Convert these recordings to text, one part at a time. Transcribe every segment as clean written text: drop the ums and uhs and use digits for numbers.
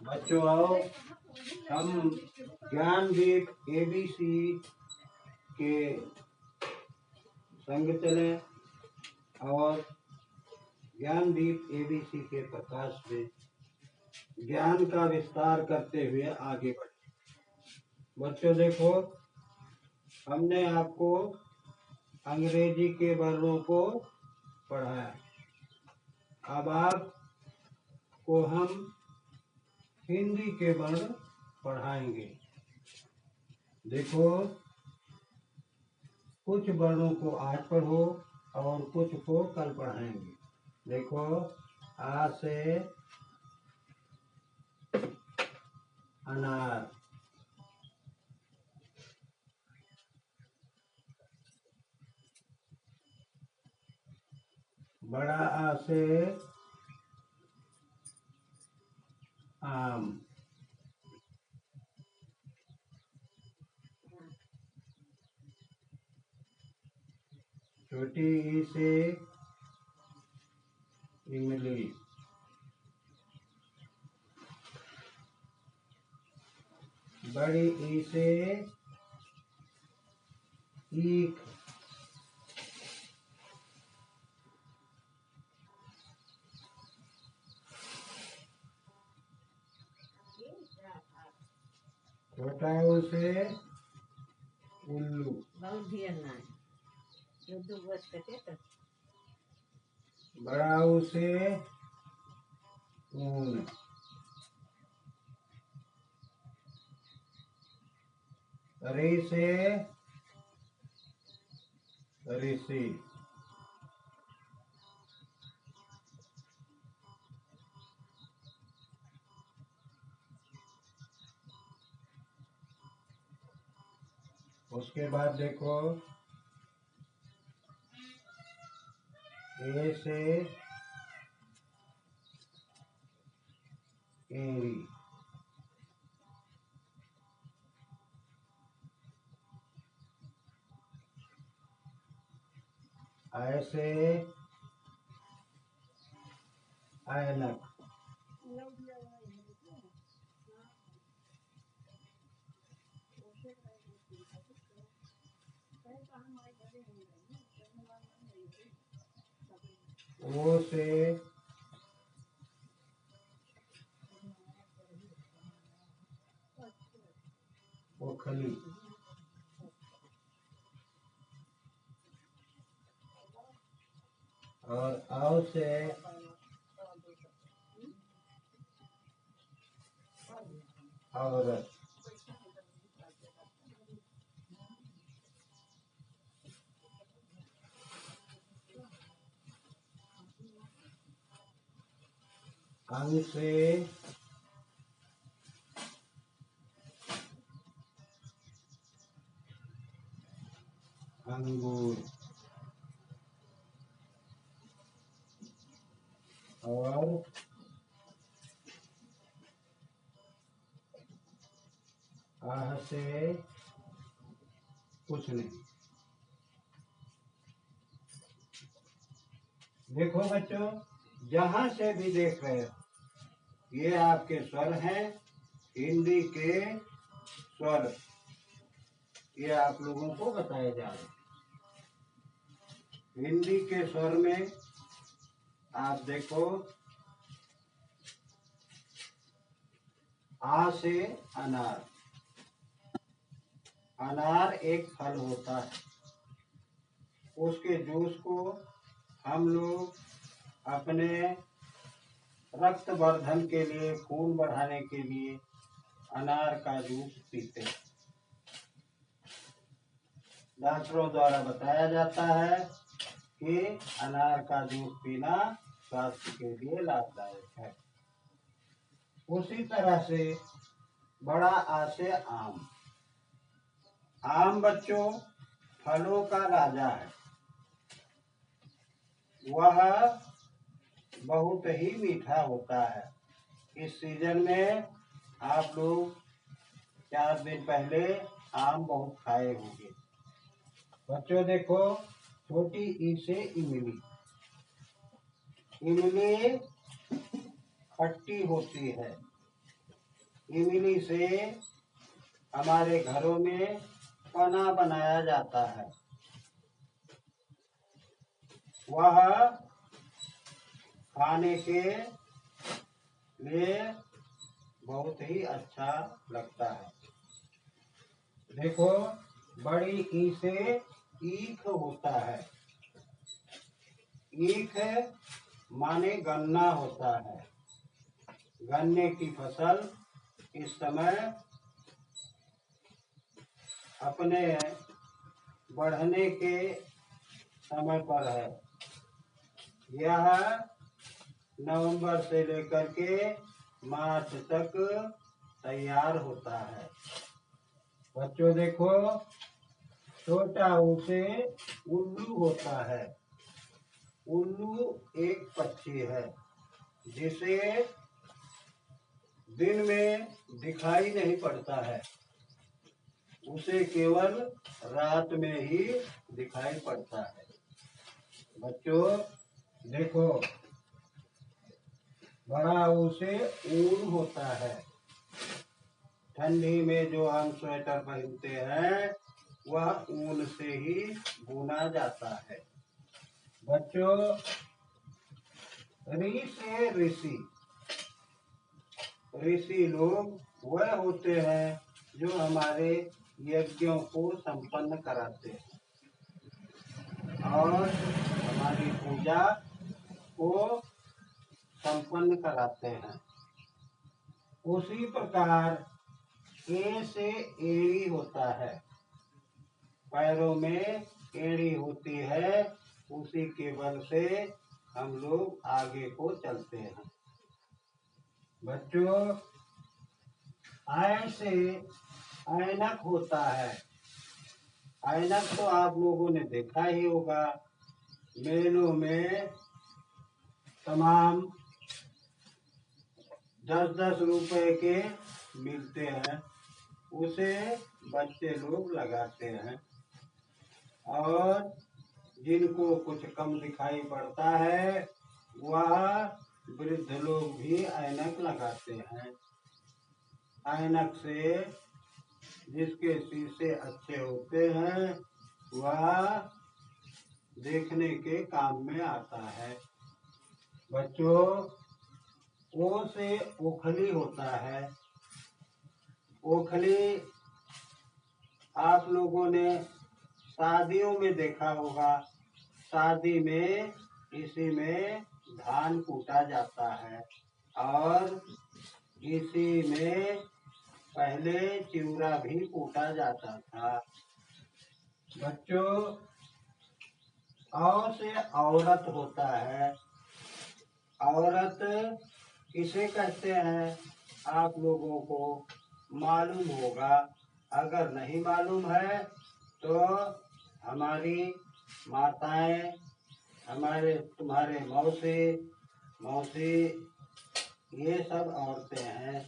बच्चों आओ, हम ज्ञानदीप एबीसी के संग चले और ज्ञानदीप एबीसी के प्रकाश में ज्ञान का विस्तार करते हुए आगे बढ़े। बच्चों देखो, हमने आपको अंग्रेजी के वर्णों को पढ़ाया। अब आपको हम हिंदी के वर्ण पढ़ाएंगे। देखो, कुछ वर्णों को आज पढ़ो और कुछ को कल पढ़ाएंगे। देखो, आ से अनार, बड़ा आ से आम, छोटी ई से इमली, बड़ी ई से ईख, छोटा ऊ से उल्लू, बड़ा ऊ से ऊन, री से ऋषि, उसके बाद देखो, ए से एरी, ऐसे ऐनक, ओ से ओखली, और औ से औरत, अंग से अंगूर, और आह से कुछ नहीं। देखो बच्चों, जहां से भी देख रहे हो, ये आपके स्वर हैं, हिंदी के स्वर, ये आप लोगों को बताए जा रहे हैं। हिंदी के स्वर में आप देखो, आ से अनार, अनार एक फल होता है, उसके जूस को हम लोग अपने रक्त वर्धन के लिए, खून बढ़ाने के लिए अनार का जूस पीते हैं। डॉक्टरों द्वारा बताया जाता है कि अनार का जूस पीना स्वास्थ्य के लिए लाभदायक है। उसी तरह से बड़ा आ से आम, आम बच्चों फलों का राजा है। वह बहुत ही मीठा होता है। इस सीजन में आप लोग 4 दिन पहले आम बहुत खाए होंगे। बच्चों देखो, छोटी ई से इमली, इमली खट्टी होती है, इमली से हमारे घरों में पना बनाया जाता है। वह खाने के लिए बहुत ही अच्छा लगता है। देखो, बड़ी ई से ईख होता है। ईख माने गन्ना होता है। गन्ने की फसल इस समय अपने बढ़ने के समय पर है। यह नवंबर से लेकर के मार्च तक तैयार होता है। बच्चों देखो, छोटा ऊ से उल्लू होता है। उल्लू एक पक्षी है जिसे दिन में दिखाई नहीं पड़ता है, उसे केवल रात में ही दिखाई पड़ता है। बच्चों देखो, बड़ा ऊ से ऊन होता है। ठंडी में जो हम स्वेटर पहनते हैं वह ऊन से ही बुना जाता है। बच्चों, ऋ से ऋषि। ऋषि लोग वह होते हैं जो हमारे यज्ञों को संपन्न कराते हैं और हमारी पूजा को संपन्न कराते हैं। उसी प्रकार ए से एड़ी होता है। पैरों में एड़ी होती है, उसी के बल से हम लोग आगे को चलते हैं। बच्चों, आय से ऐनक होता है। ऐनक तो आप लोगों ने देखा ही होगा, मेलों में तमाम 10-10 रुपए के मिलते हैं, उसे बच्चे लोग लगाते हैं। और जिनको कुछ कम दिखाई पड़ता है वह वृद्ध लोग भी ऐनक लगाते हैं। ऐनक से जिसके शीशे अच्छे होते हैं वह देखने के काम में आता है। बच्चों, ओ से ओखली होता है। ओखली आप लोगों ने शादियों में देखा होगा। शादी में इसी में धान कूटा जाता है और इसी में पहले चिवड़ा भी कूटा जाता था। बच्चों, औ से औरत होता है। औरत किसे कहते हैं आप लोगों को मालूम होगा। अगर नहीं मालूम है तो हमारी माताएं, तुम्हारे मौसी ये सब औरतें हैं।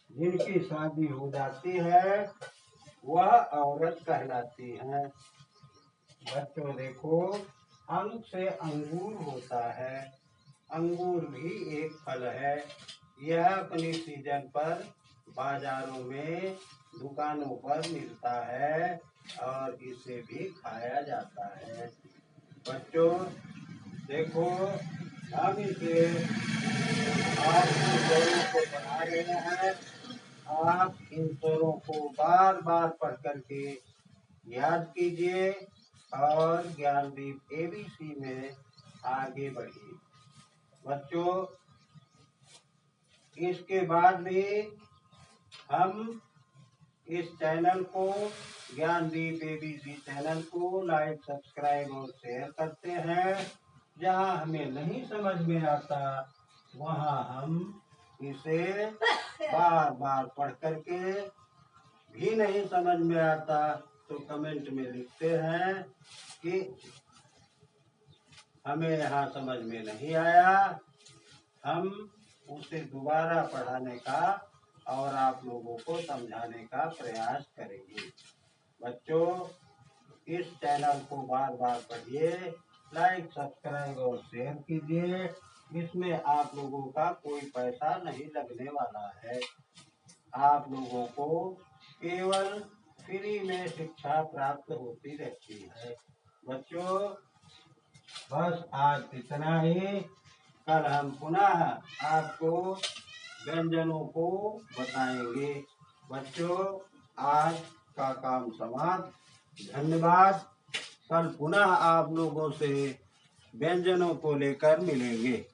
जिनकी शादी हो जाती है वह औरत कहलाती हैं। बच्चों देखो, अंग से अंगूर होता है। अंगूर भी एक फल है। यह अपनी सीजन पर बाजारों में दुकानों पर मिलता है और इसे भी खाया जाता है। बच्चों देखो, हम इसे आपके स्वरों को बना रहे हैं। आप इन स्वरों को बार बार पढ़ करके याद कीजिए और ज्ञानदीप एबीसी में आगे बढ़िए। बच्चों, इसके बाद भी हम इस चैनल को, ज्ञानदीप एबीसी चैनल को लाइक, सब्सक्राइब और शेयर करते हैं। जहाँ हमें नहीं समझ में आता वहाँ हम इसे बार बार पढ़ करके भी नहीं समझ में आता तो कमेंट में लिखते हैं कि हमें यहाँ समझ में नहीं आया। हम उसे दोबारा पढ़ाने का और आप लोगों को समझाने का प्रयास करेंगे। बच्चों, इस चैनल को बार बार पढ़िए, लाइक, सब्सक्राइब और शेयर कीजिए। इसमें आप लोगों का कोई पैसा नहीं लगने वाला है। आप लोगों को केवल फ्री में शिक्षा प्राप्त होती रहती है। बच्चों, बस आज इतना ही। कल हम पुनः आपको व्यंजनों को बताएंगे। बच्चों, आज का काम समाप्त। धन्यवाद। कल पुनः आप लोगों से व्यंजनों को लेकर मिलेंगे।